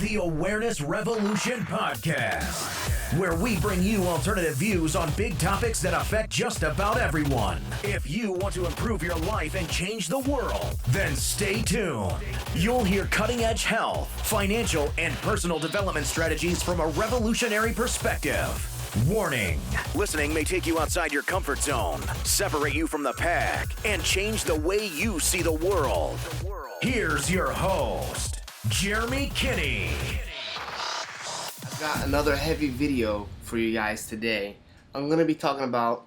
the Awareness Revolution Podcast, where we bring you alternative views on big topics that affect just about everyone. If you want to improve your life and change the world, then stay tuned. You'll hear cutting-edge health, financial, and personal development strategies from a revolutionary perspective. Warning: listening may take you outside your comfort zone, separate you from the pack, and change the way you see the world. Here's your host, Jeremy Kinney. I've got another heavy video for you guys today. I'm going to be talking about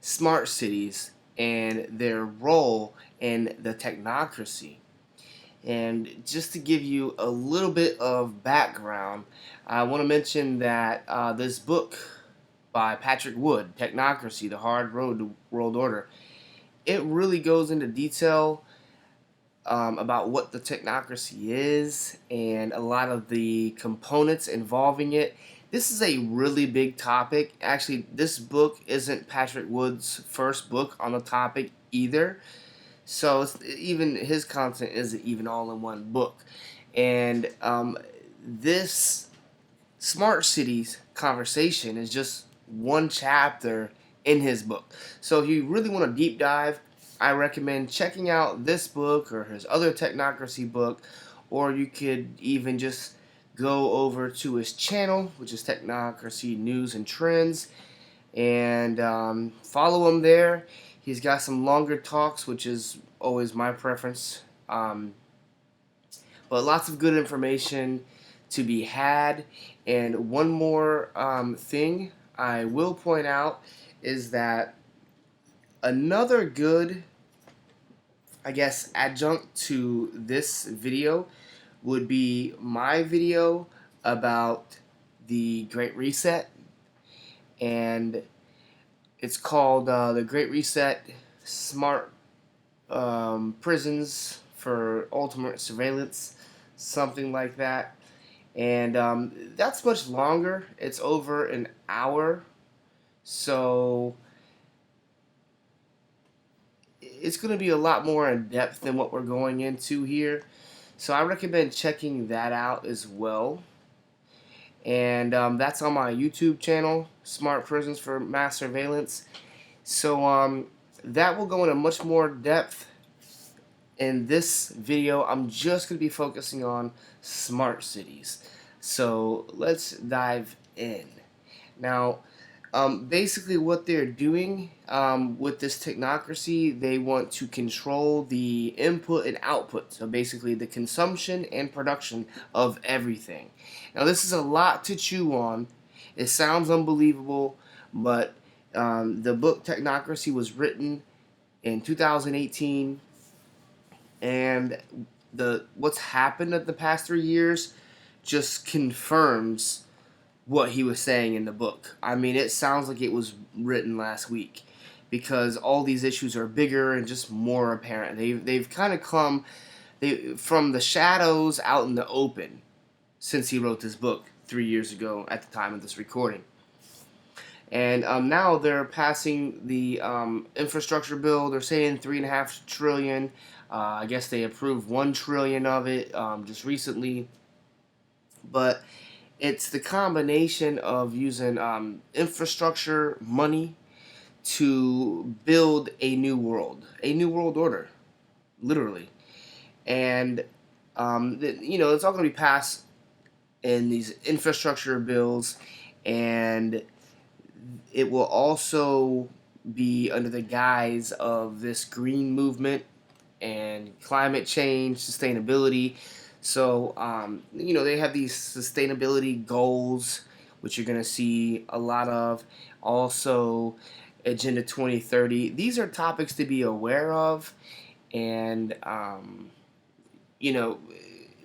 smart cities and their role in the technocracy. And just to give you a little bit of background, I want to mention that this book by Patrick Wood, Technocracy, The Hard Road to World Order, it really goes into detail about what the technocracy is and a lot of the components involving it. This is a really big topic. Actually, this book isn't Patrick Wood's first book on the topic either. So even his content isn't even all in one book. And this smart cities conversation is just one chapter in his book. So if you really want to deep dive, I recommend checking out this book or his other technocracy book, or you could even just go over to his channel, which is Technocracy News and Trends, and follow him there. He's got some longer talks, which is always my preference, but lots of good information to be had. And one more thing I will point out is that another good, I guess, adjunct to this video would be my video about the Great Reset, and it's called The Great Reset: Smart Prisons for Ultimate Surveillance, something like that. And that's much longer. It's over an hour, so it's going to be a lot more in depth than what we're going into here. So I recommend checking that out as well. And that's on my YouTube channel, Smart Prisons for Mass Surveillance. So that will go into much more depth. In this video, I'm just going to be focusing on smart cities. So let's dive in. Now, basically what they're doing with this technocracy, they want to control the input and output. So basically the consumption and production of everything. Now this is a lot to chew on. It sounds unbelievable, but the book Technocracy was written in 2018. And what's happened in the past 3 years just confirms what he was saying in the book. I mean, it sounds like it was written last week, because all these issues are bigger and just more apparent. They've kind of come from the shadows out in the open since he wrote this book 3 years ago at the time of this recording. And now they're passing the infrastructure bill. They're saying $3.5 trillion. I guess they approved $1 trillion of it just recently. But it's the combination of using infrastructure money to build a new world order, literally. And it's all going to be passed in these infrastructure bills, and it will also be under the guise of this green movement and climate change, sustainability. So, they have these sustainability goals, which you're going to see a lot of. Also, Agenda 2030. These are topics to be aware of. And,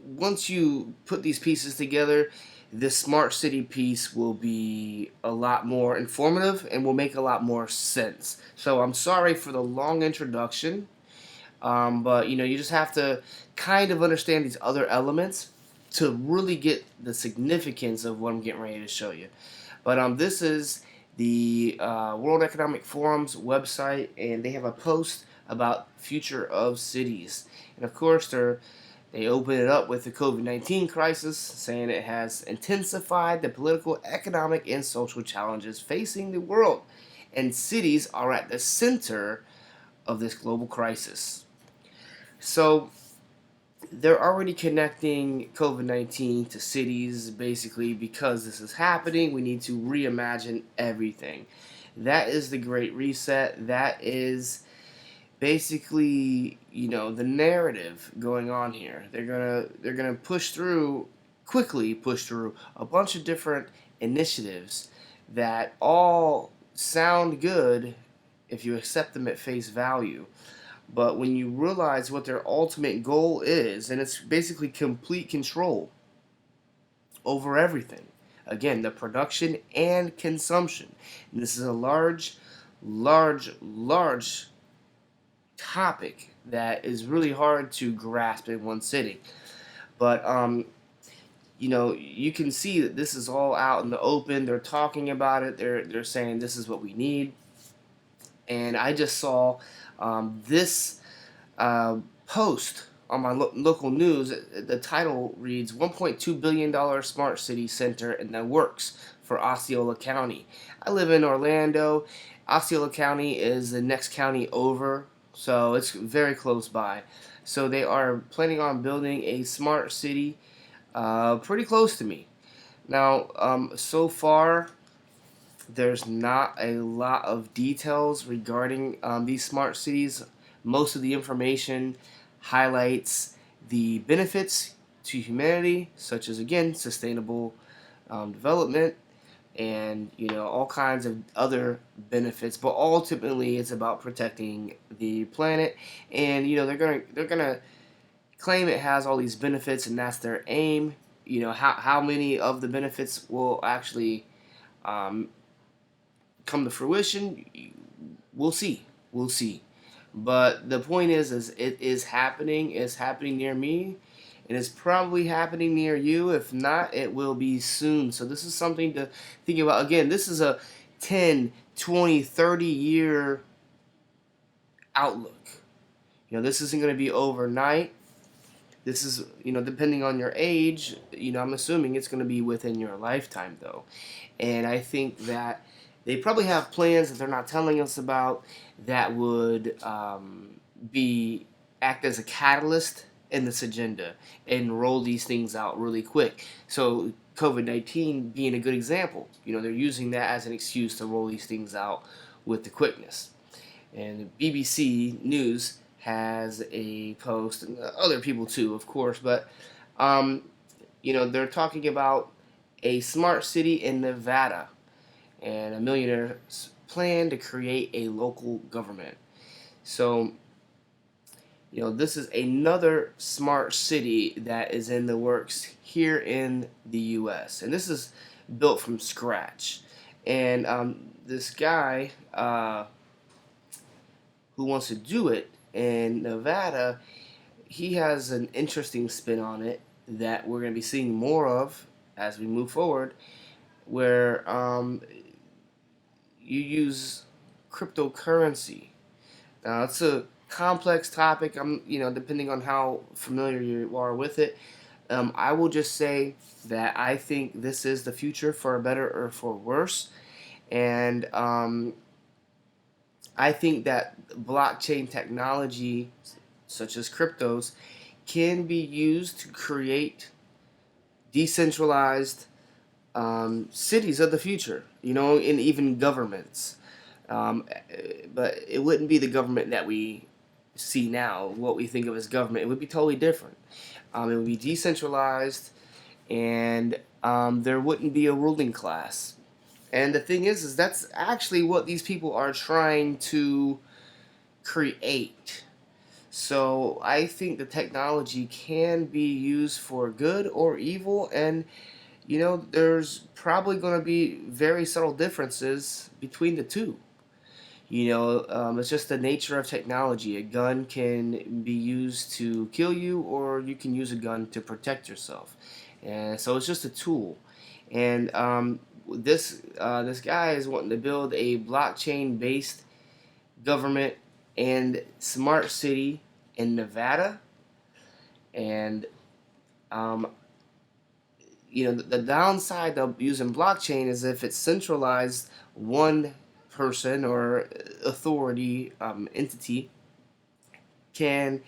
once you put these pieces together, this smart city piece will be a lot more informative and will make a lot more sense. So I'm sorry for the long introduction, but you just have to kind of understand these other elements to really get the significance of what I'm getting ready to show you. But this is the World Economic Forum's website, and they have a post about future of cities. And of course, they're They open it up with the COVID-19 crisis, saying it has intensified the political, economic, and social challenges facing the world, and cities are at the center of this global crisis. So they're already connecting COVID-19 to cities basically because this is happening. We need to reimagine everything. That is the Great Reset. That is basically, the narrative going on here. They're gonna quickly push through a bunch of different initiatives that all sound good if you accept them at face value. But when you realize what their ultimate goal is, and it's basically complete control over everything. Again, the production and consumption. And this is a large, large topic that is really hard to grasp in one sitting. But you can see that this is all out in the open. They're talking about it. They're saying this is what we need. And I just saw this post on my local news. The title reads $1.2 billion smart city center in the works for Osceola County. I live in Orlando. Osceola County is the next county over, so it's very close by. So they are planning on building a smart city pretty close to me. Now, so far, there's not a lot of details regarding these smart cities. Most of the information highlights the benefits to humanity, such as, again, sustainable development and all kinds of other benefits. But ultimately, it's about protecting the planet, and they're gonna claim it has all these benefits, and that's their aim. How many of the benefits will actually come to fruition? We'll see. But the point is it is happening. It's happening near me, and it's probably happening near you. If not, it will be soon. So this is something to think about. Again, this is a 10, 20, 30 year outlook. This isn't going to be overnight. This is, depending on your age, I'm assuming it's going to be within your lifetime, though. And I think that they probably have plans that they're not telling us about that would act as a catalyst in this agenda and roll these things out really quick. So COVID-19 being a good example. They're using that as an excuse to roll these things out with the quickness. And BBC News has a post, and other people too, of course, but they're talking about a smart city in Nevada and a millionaire's plan to create a local government. So, this is another smart city that is in the works here in the U.S. And this is built from scratch. And this guy who wants to do it in Nevada, he has an interesting spin on it that we're going to be seeing more of as we move forward, where you use cryptocurrency. Now, it's a complex topic. Depending on how familiar you are with it, I will just say that I think this is the future, for better or for worse, and I think that blockchain technology, such as cryptos, can be used to create decentralized cities of the future, and even governments. But it wouldn't be the government that we see now, what we think of as government. It would be totally different. It would be decentralized, and there wouldn't be a ruling class. And the thing is that's actually what these people are trying to create. So I think the technology can be used for good or evil, and there's probably going to be very subtle differences between the two. It's just the nature of technology. A gun can be used to kill you, or you can use a gun to protect yourself. And so it's just a tool. And this guy is wanting to build a blockchain-based government and smart city in Nevada. And um, the downside of using blockchain is if it's centralized, one person or authority entity can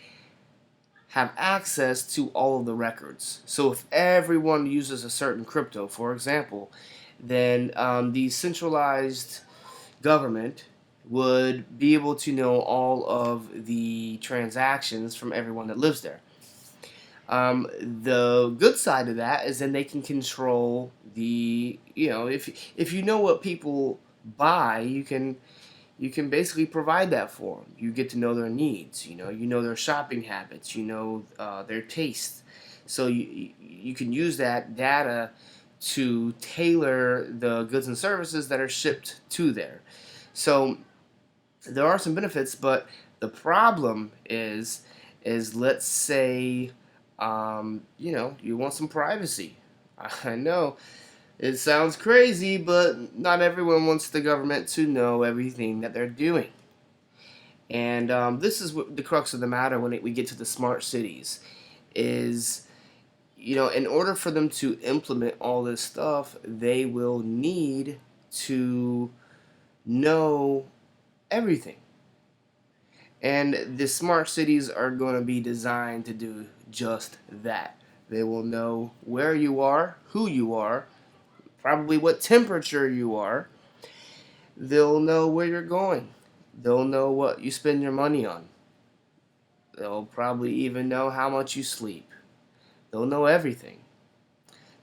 have access to all of the records. So if everyone uses a certain crypto, for example, then the centralized government would be able to know all of the transactions from everyone that lives there. The good side of that is then they can control if you know what people buy, you can basically provide that for them. You get to know their needs. You know their shopping habits. Their taste. So you can use that data to tailor the goods and services that are shipped to there. So there are some benefits, but the problem is let's say you want some privacy. I know it sounds crazy, but not everyone wants the government to know everything that they're doing. And this is what the crux of the matter when we get to the smart cities is, in order for them to implement all this stuff, they will need to know everything. And the smart cities are going to be designed to do just that. They will know where you are, who you are, probably what temperature you are. They'll know where you're going. They'll know what you spend your money on. They'll probably even know how much you sleep. They'll know everything.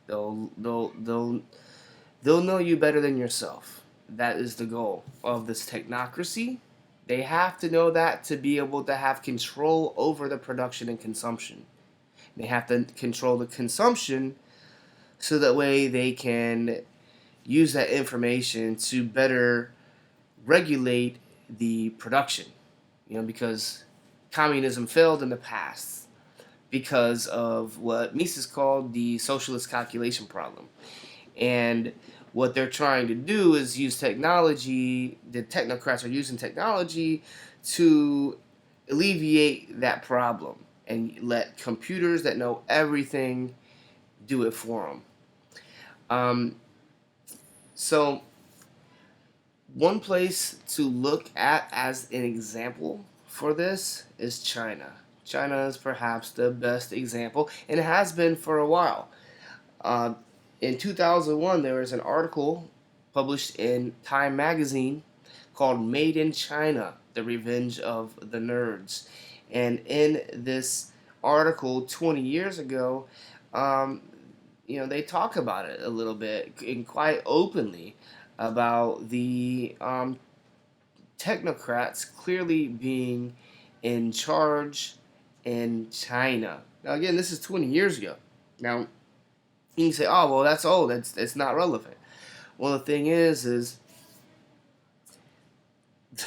They'll know you better than yourself. That is the goal of this technocracy. They have to know that to be able to have control over the production and consumption. They have to control the consumption so that way they can use that information to better regulate the production. Because communism failed in the past because of what Mises called the socialist calculation problem. And what they're trying to do is use technology, the technocrats are using technology to alleviate that problem and let computers that know everything do it for them. So one place to look at as an example for this is China. China is perhaps the best example, and it has been for a while. In 2001, there was an article published in Time magazine called Made in China, The Revenge of the Nerds. And in this article 20 years ago, they talk about it a little bit and quite openly about the technocrats clearly being in charge in China. Now, again, this is 20 years ago. Now, you can say, oh, well, that's old. It's not relevant. Well, the thing is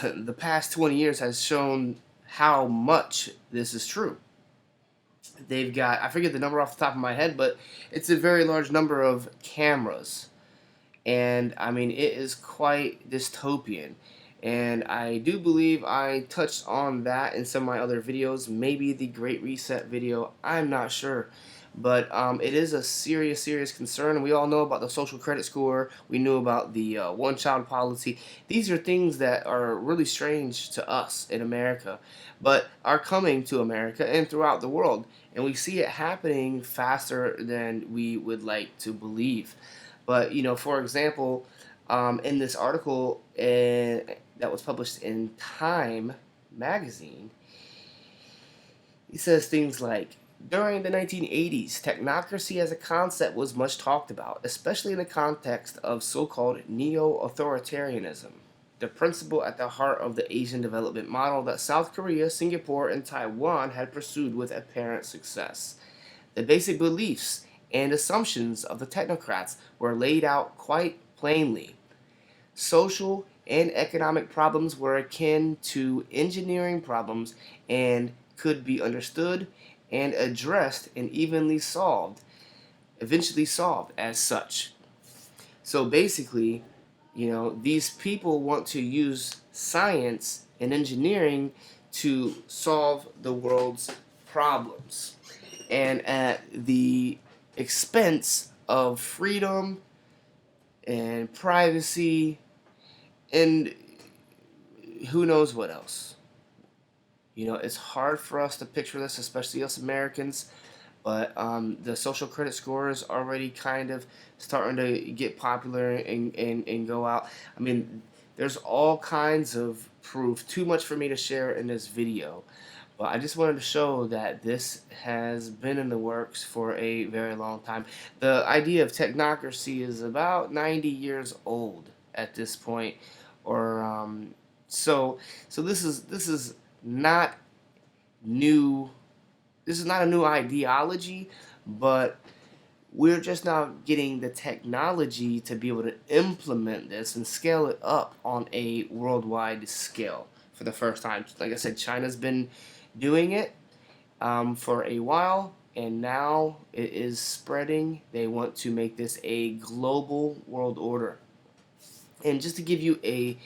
the past 20 years has shown how much this is true. They've got, I forget the number off the top of my head, but it's a very large number of cameras. And, I mean, it is quite dystopian. And I do believe I touched on that in some of my other videos. Maybe the Great Reset video. I'm not sure. But it is a serious, serious concern. We all know about the social credit score. We knew about the one-child policy. These are things that are really strange to us in America, but are coming to America and throughout the world. And we see it happening faster than we would like to believe. But, for example, in this article that was published in Time magazine, he says things like, during the 1980s, technocracy as a concept was much talked about, especially in the context of so-called neo-authoritarianism, the principle at the heart of the Asian development model that South Korea, Singapore, and Taiwan had pursued with apparent success. The basic beliefs and assumptions of the technocrats were laid out quite plainly. Social and economic problems were akin to engineering problems and could be understood and addressed and eventually solved as such. So basically, these people want to use science and engineering to solve the world's problems. and at the expense of freedom and privacy and who knows what else. It's hard for us to picture this, especially us Americans, but the social credit score is already kind of starting to get popular and go out. I mean, there's all kinds of proof, too much for me to share in this video. But I just wanted to show that this has been in the works for a very long time. The idea of technocracy is about 90 years old at this point, or so this is not new. This is not a new ideology, but we're just now getting the technology to be able to implement this and scale it up on a worldwide scale for the first time. Like I said, China's been doing it for a while, and now it is spreading. They want to make this a global world order. And just to give you a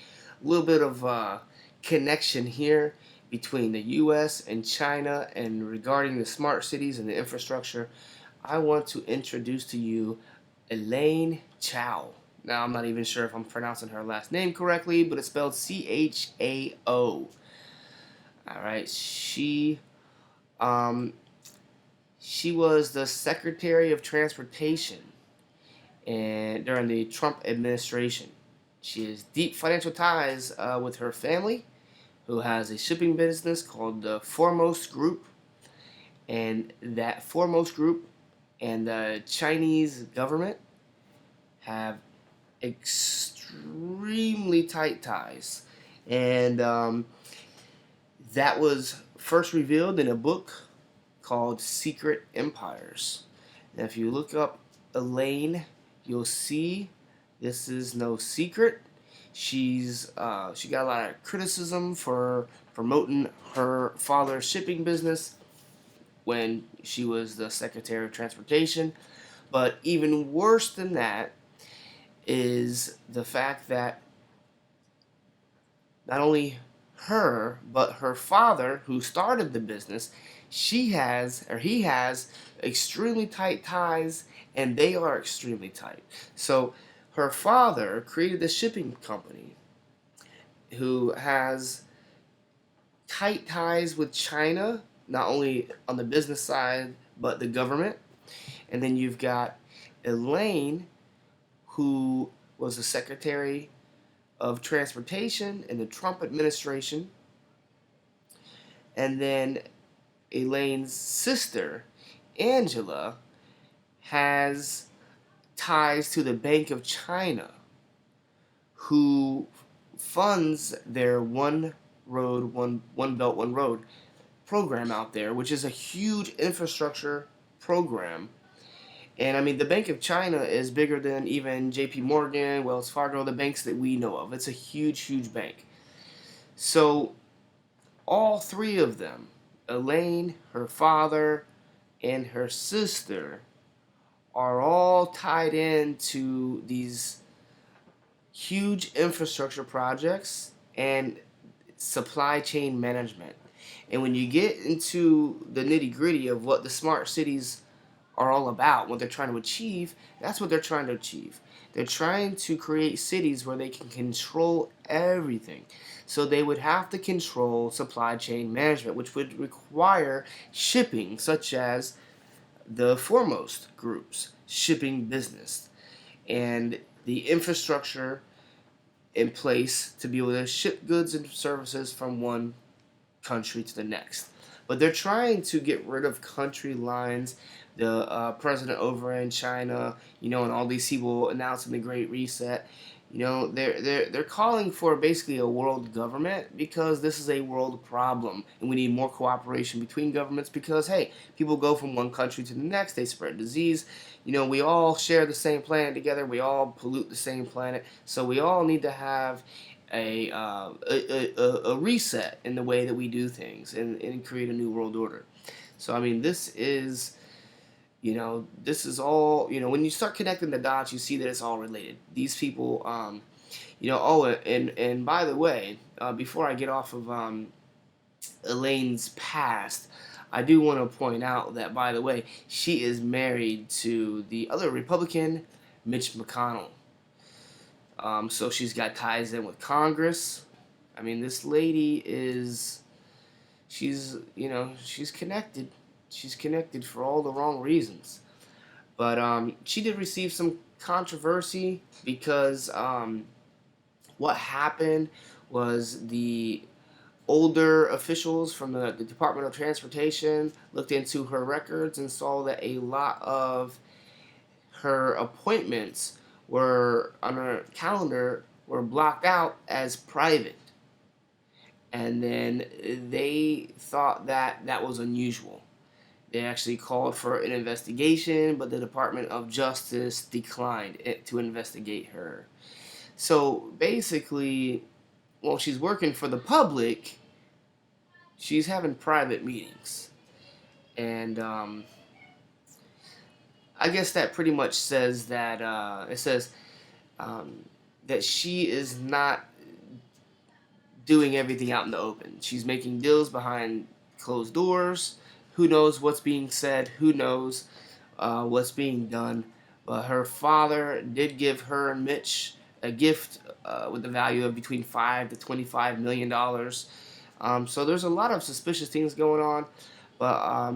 little bit of connection here between the U.S. and China and regarding the smart cities and the infrastructure, I want to introduce to you Elaine Chao. Now, I'm not even sure if I'm pronouncing her last name correctly, but it's spelled Chao. All right, she was the Secretary of Transportation and during the Trump administration. She has deep financial ties with her family, who has a shipping business called the Foremost Group, and that Foremost Group and the Chinese government have extremely tight ties, and that was first revealed in a book called Secret Empires. And if you look up Elaine, you'll see this is no secret. She got a lot of criticism for promoting her father's shipping business when she was the Secretary of Transportation. But even worse than that is the fact that not only her, but her father, who started the business, he has extremely tight ties, and they are extremely tight. So her father created the shipping company, who has tight ties with China, not only on the business side, but the government. And then you've got Elaine, who was the Secretary of Transportation in the Trump administration. And then Elaine's sister, Angela, has ties to the Bank of China, who funds their One Belt, One Road program out there, which is a huge infrastructure program. And I mean, the Bank of China is bigger than even JP Morgan, Wells Fargo, the banks that we know of. It's a huge, huge bank. So all three of them, Elaine, her father, and her sister, are all tied into these huge infrastructure projects and supply chain management. And when you get into the nitty-gritty of what the smart cities are all about, what they're trying to achieve, that's what they're trying to achieve. They're trying to create cities where they can control everything. So they would have to control supply chain management, which would require shipping, such as the Foremost Group's shipping business, and the infrastructure in place to be able to ship goods and services from one country to the next. But they're trying to get rid of country lines. The president over in China, and all these people announcing the Great Reset, they're calling for basically a world government, because this is a world problem, and we need more cooperation between governments, because hey, people go from one country to the next, they spread disease. We all share the same planet together, we all pollute the same planet, so we all need to have a reset in the way that we do things, and create a new world order. So I mean, this is all, when you start connecting the dots, you see that it's all related. These people, and by the way, before I get off of Elaine's past, I do want to point out that, by the way, she is married to the other Republican, Mitch McConnell. So she's got ties in with Congress. I mean, this lady is, she's connected. She's connected for all the wrong reasons. But she did receive some controversy because what happened was the older officials from the Department of Transportation looked into her records and saw that a lot of her appointments were on her calendar were blocked out as private. And then they thought that that was unusual. They actually called for an investigation, but the Department of Justice declined it to investigate her. So basically, while she's working for the public, she's having private meetings. And I guess that pretty much says that that she is not doing everything out in the open. She's making deals behind closed doors. Who knows what's being said? Who knows what's being done? But her father did give her and Mitch a gift with the value of between $5 to $25 million. So there's a lot of suspicious things going on. But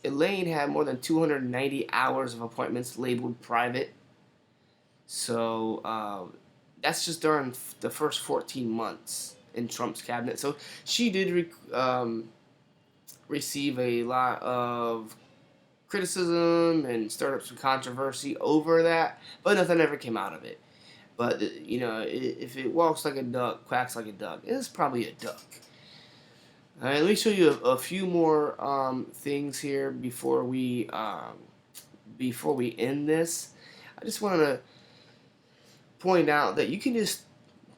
Elaine had more than 290 hours of appointments labeled private. So that's just during the first 14 months in Trump's cabinet. So she did receive a lot of criticism and stirred up some controversy over that, but nothing ever came out of it. But if it walks like a duck, quacks like a duck, it's probably a duck. All right, let me show you a few more things here before we end this. I just wanted to point out that you can just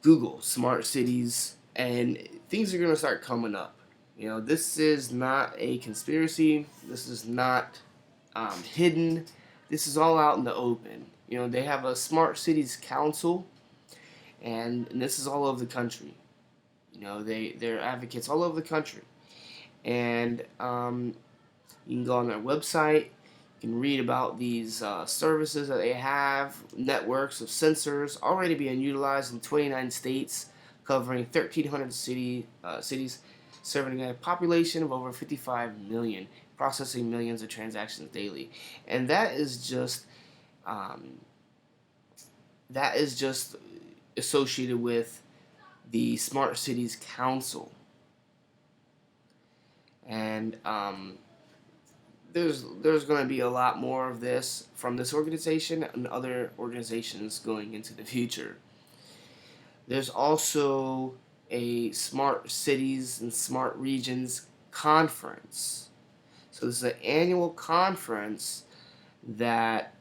Google smart cities and things are going to start coming up. This is not a conspiracy. This is not hidden. This is all out in the open. They have a Smart Cities Council, and this is all over the country. They're advocates all over the country. And you can go on their website. You can read about these services that they have, networks of sensors already being utilized in 29 states, covering 1,300 cities, serving a population of over 55 million, processing millions of transactions daily. And that is just associated with the Smart Cities Council. And there's going to be a lot more of this from this organization and other organizations going into the future. There's also a Smart Cities and Smart Regions Conference. So this is an annual conference that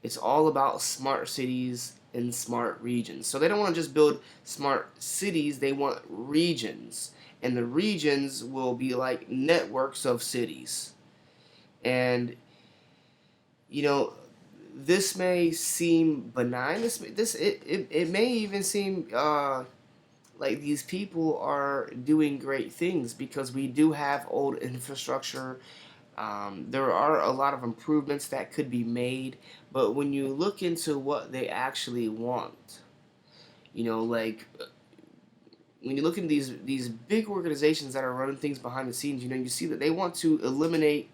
it's all about smart cities and smart regions. So they don't want to just build smart cities, they want regions. And the regions will be like networks of cities. And this may seem benign. It may even seem like these people are doing great things because we do have old infrastructure. There are a lot of improvements that could be made, but when you look into what they actually want, like when you look at these big organizations that are running things behind the scenes, you see that they want to eliminate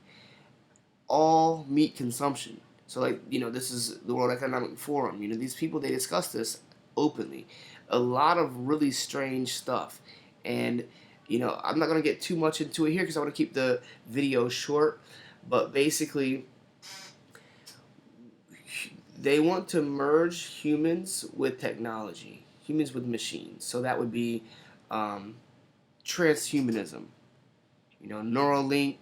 all meat consumption. So this is the World Economic Forum. These people, they discuss this openly. A lot of really strange stuff. And, I'm not going to get too much into it here because I want to keep the video short. But basically, they want to merge humans with technology. Humans with machines. So that would be transhumanism. Neuralink,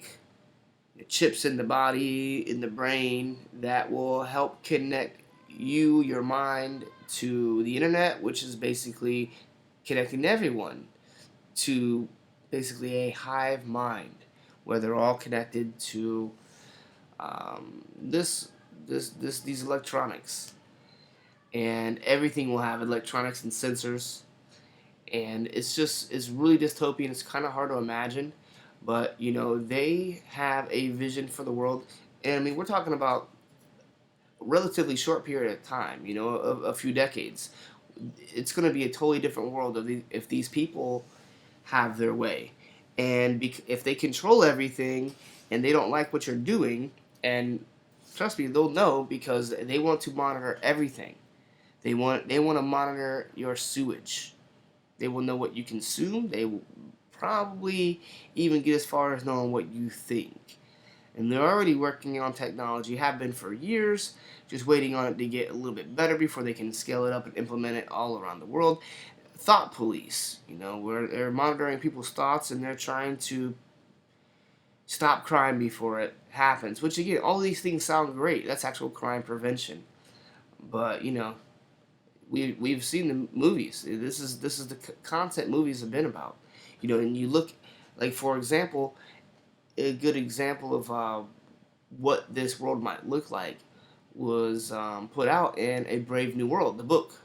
chips in the body, in the brain, that will help connect your mind to the internet, which is basically connecting everyone to basically a hive mind, where they're all connected to these electronics, and everything will have electronics and sensors, and it's really dystopian. It's kind of hard to imagine, But, they have a vision for the world. And I mean, we're talking about a relatively short period of time, a few decades. It's going to be a totally different world if these people have their way. And if they control everything and they don't like what you're doing, and trust me, they'll know because they want to monitor everything. They want to monitor your sewage. They will know what you consume. They will probably even get as far as knowing what you think. And they're already working on technology, have been for years, just waiting on it to get a little bit better before they can scale it up and implement it all around the world. Thought police, where they're monitoring people's thoughts and they're trying to stop crime before it happens. Which again, all these things sound great. That's actual crime prevention. But we've seen the movies. This is the content movies have been about. And you look, like, for example, a good example of what this world might look like was put out in A Brave New World, the book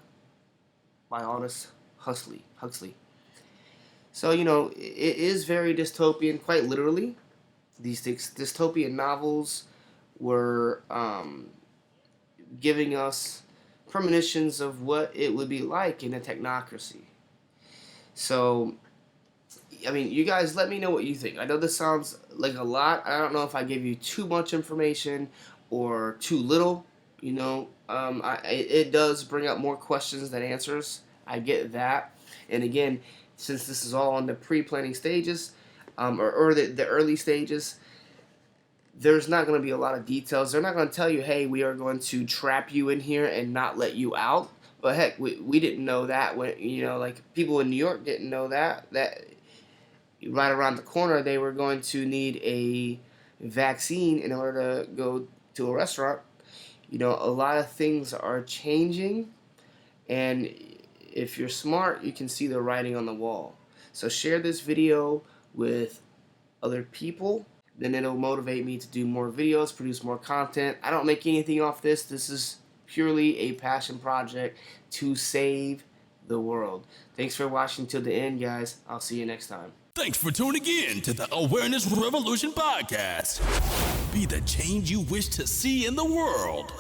by Aldous Huxley. So, it is very dystopian, quite literally. These dystopian novels were giving us premonitions of what it would be like in a technocracy. So, I mean, you guys let me know what you think. I know this sounds like a lot. I don't know if I gave you too much information or too little. It does bring up more questions than answers. I get that. And again, since this is all in the pre-planning stages, or the early stages, there's not going to be a lot of details. They're not going to tell you, hey, we are going to trap you in here and not let you out. But heck, we didn't know that when, like people in New York didn't know that right around the corner they were going to need a vaccine in order to go to a restaurant. A lot of things are changing, and if you're smart, you can see the writing on the wall. So share this video with other people, then it'll motivate me to do more videos, produce more content. I don't make anything off this. This is purely a passion project to save the world. Thanks for watching till the end, guys. I'll see you next time. Thanks for tuning in to the Awareness Revolution Podcast. Be the change you wish to see in the world.